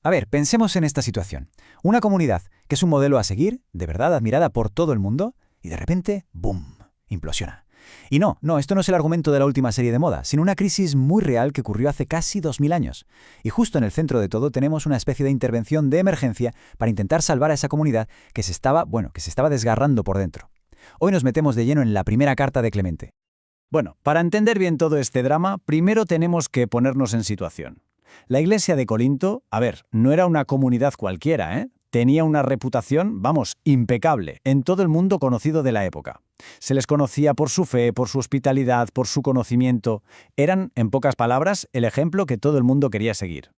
A ver, pensemos en esta situación. Una comunidad que es un modelo a seguir, de verdad admirada por todo el mundo, y de repente, ¡boom!, implosiona. Y no, esto no es el argumento de la última serie de moda, sino una crisis muy real que ocurrió hace casi 2000 años. Y justo en el centro de todo tenemos una especie de intervención de emergencia para intentar salvar a esa comunidad que se estaba desgarrando por dentro. Hoy nos metemos de lleno en la primera carta de Clemente. Bueno, para entender bien todo este drama, primero tenemos que ponernos en situación. La iglesia de Corinto, no era una comunidad cualquiera, ¿eh? Tenía una reputación, impecable, en todo el mundo conocido de la época. Se les conocía por su fe, por su hospitalidad, por su conocimiento. Eran, en pocas palabras, el ejemplo que todo el mundo quería seguir.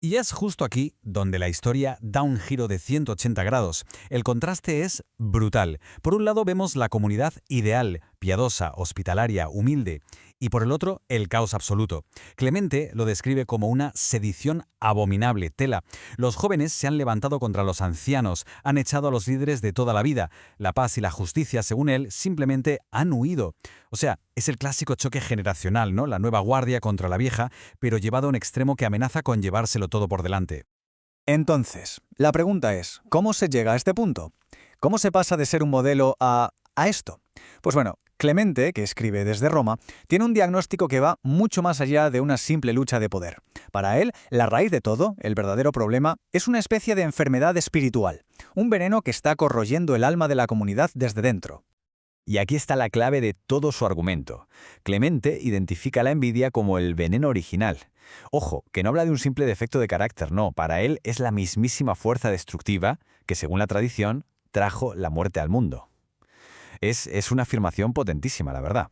Y es justo aquí donde la historia da un giro de 180 grados. El contraste es brutal. Por un lado vemos la comunidad ideal, piadosa, hospitalaria, humilde. Y por el otro, el caos absoluto. Clemente lo describe como una sedición abominable, tela. Los jóvenes se han levantado contra los ancianos, han echado a los líderes de toda la vida. La paz y la justicia, según él, simplemente han huido. O sea, es el clásico choque generacional, ¿no? La nueva guardia contra la vieja, pero llevado a un extremo que amenaza con llevárselo todo por delante. Entonces, la pregunta es, ¿cómo se llega a este punto? ¿Cómo se pasa de ser un modelo a esto? Pues bueno, Clemente, que escribe desde Roma, tiene un diagnóstico que va mucho más allá de una simple lucha de poder. Para él, la raíz de todo, el verdadero problema, es una especie de enfermedad espiritual, un veneno que está corroyendo el alma de la comunidad desde dentro. Y aquí está la clave de todo su argumento. Clemente identifica la envidia como el veneno original. Ojo, que no habla de un simple defecto de carácter, no, para él es la mismísima fuerza destructiva que, según la tradición, trajo la muerte al mundo. Es una afirmación potentísima, la verdad.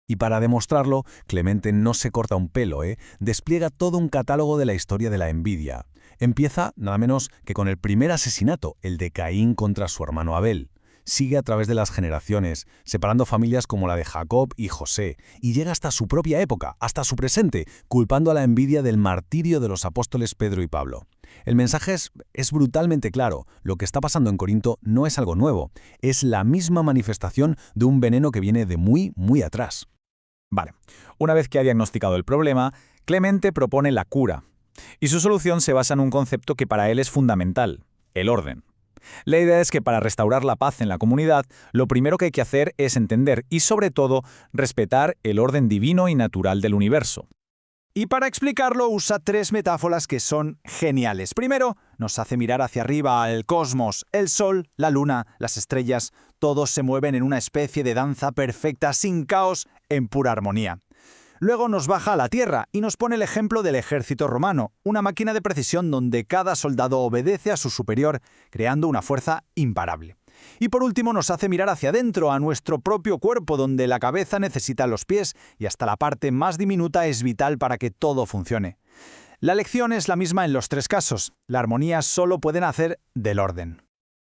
Y para demostrarlo, Clemente no se corta un pelo, despliega todo un catálogo de la historia de la envidia. Empieza nada menos que con el primer asesinato, el de Caín contra su hermano Abel. Sigue a través de las generaciones, separando familias como la de Jacob y José, y llega hasta su propia época, hasta su presente, culpando a la envidia del martirio de los apóstoles Pedro y Pablo. El mensaje es brutalmente claro. Lo que está pasando en Corinto no es algo nuevo, es la misma manifestación de un veneno que viene de muy, muy atrás. Vale, una vez que ha diagnosticado el problema, Clemente propone la cura. Y su solución se basa en un concepto que para él es fundamental: el orden. La idea es que para restaurar la paz en la comunidad, lo primero que hay que hacer es entender y, sobre todo, respetar el orden divino y natural del universo. Y para explicarlo usa 3 metáforas que son geniales. Primero, nos hace mirar hacia arriba al cosmos. El sol, la luna, las estrellas, todos se mueven en una especie de danza perfecta, sin caos, en pura armonía. Luego nos baja a la tierra y nos pone el ejemplo del ejército romano, una máquina de precisión donde cada soldado obedece a su superior, creando una fuerza imparable. Y por último nos hace mirar hacia adentro, a nuestro propio cuerpo, donde la cabeza necesita los pies y hasta la parte más diminuta es vital para que todo funcione. La lección es la misma en los 3 casos. La armonía solo puede nacer del orden.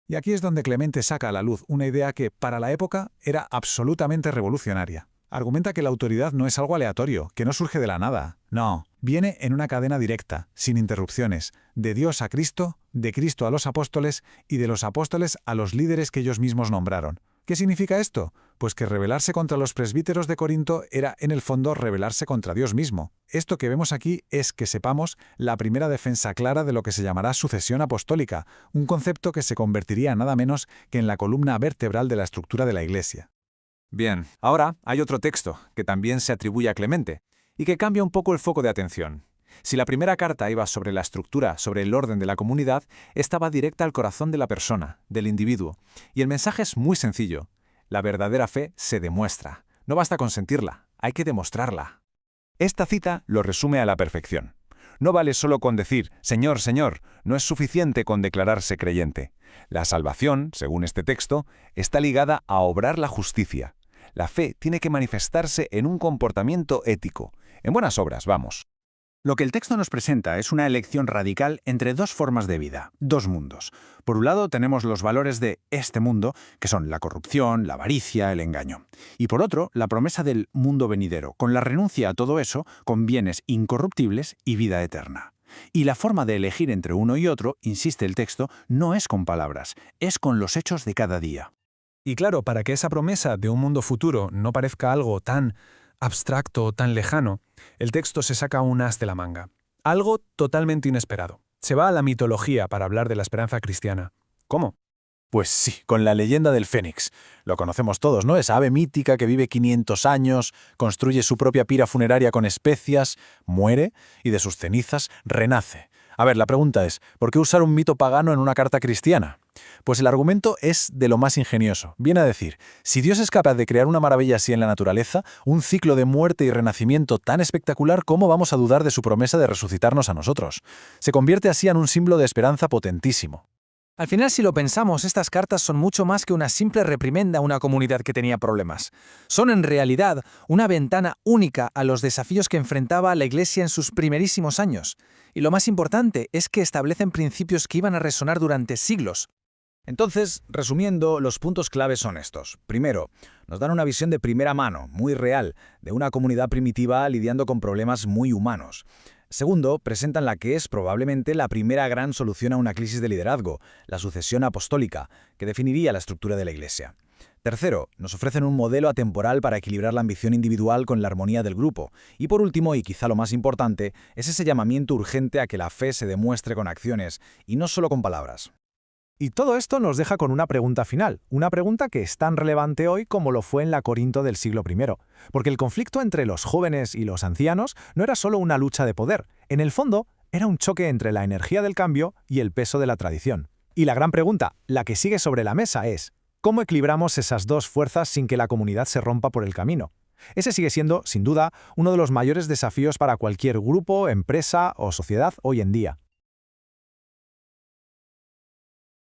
Y aquí es donde Clemente saca a la luz una idea que, para la época, era absolutamente revolucionaria. Argumenta que la autoridad no es algo aleatorio, que no surge de la nada. No, viene en una cadena directa, sin interrupciones, de Dios a Cristo, de Cristo a los apóstoles y de los apóstoles a los líderes que ellos mismos nombraron. ¿Qué significa esto? Pues que rebelarse contra los presbíteros de Corinto era, en el fondo, rebelarse contra Dios mismo. Esto que vemos aquí es, que sepamos, la primera defensa clara de lo que se llamará sucesión apostólica, un concepto que se convertiría nada menos que en la columna vertebral de la estructura de la Iglesia. Bien, ahora hay otro texto que también se atribuye a Clemente y que cambia un poco el foco de atención. Si la primera carta iba sobre la estructura, sobre el orden de la comunidad, esta va directa al corazón de la persona, del individuo. Y el mensaje es muy sencillo. La verdadera fe se demuestra. No basta con sentirla, hay que demostrarla. Esta cita lo resume a la perfección. No vale solo con decir «Señor, Señor», no es suficiente con declararse creyente. La salvación, según este texto, está ligada a obrar la justicia. La fe tiene que manifestarse en un comportamiento ético, en buenas obras, vamos. Lo que el texto nos presenta es una elección radical entre 2 formas de vida, 2 mundos. Por un lado tenemos los valores de este mundo, que son la corrupción, la avaricia, el engaño. Y por otro, la promesa del mundo venidero, con la renuncia a todo eso, con bienes incorruptibles y vida eterna. Y la forma de elegir entre uno y otro, insiste el texto, no es con palabras, es con los hechos de cada día. Y claro, para que esa promesa de un mundo futuro no parezca algo tan abstracto o tan lejano, el texto se saca un as de la manga. Algo totalmente inesperado. Se va a la mitología para hablar de la esperanza cristiana. ¿Cómo? Pues sí, con la leyenda del Fénix. Lo conocemos todos, ¿no? Esa ave mítica que vive 500 años, construye su propia pira funeraria con especias, muere y de sus cenizas renace. A ver, la pregunta es, ¿por qué usar un mito pagano en una carta cristiana? Pues el argumento es de lo más ingenioso. Viene a decir, si Dios es capaz de crear una maravilla así en la naturaleza, un ciclo de muerte y renacimiento tan espectacular, ¿cómo vamos a dudar de su promesa de resucitarnos a nosotros? Se convierte así en un símbolo de esperanza potentísimo. Al final, si lo pensamos, estas cartas son mucho más que una simple reprimenda a una comunidad que tenía problemas. Son en realidad una ventana única a los desafíos que enfrentaba la Iglesia en sus primerísimos años. Y lo más importante es que establecen principios que iban a resonar durante siglos. Entonces, resumiendo, los puntos claves son estos. Primero, nos dan una visión de primera mano, muy real, de una comunidad primitiva lidiando con problemas muy humanos. Segundo, presentan la que es probablemente la primera gran solución a una crisis de liderazgo, la sucesión apostólica, que definiría la estructura de la Iglesia. Tercero, nos ofrecen un modelo atemporal para equilibrar la ambición individual con la armonía del grupo. Y por último, y quizá lo más importante, es ese llamamiento urgente a que la fe se demuestre con acciones, y no solo con palabras. Y todo esto nos deja con una pregunta final, una pregunta que es tan relevante hoy como lo fue en la Corinto del siglo I, porque el conflicto entre los jóvenes y los ancianos no era solo una lucha de poder, en el fondo era un choque entre la energía del cambio y el peso de la tradición. Y la gran pregunta, la que sigue sobre la mesa es, ¿cómo equilibramos esas dos fuerzas sin que la comunidad se rompa por el camino? Ese sigue siendo, sin duda, uno de los mayores desafíos para cualquier grupo, empresa o sociedad hoy en día.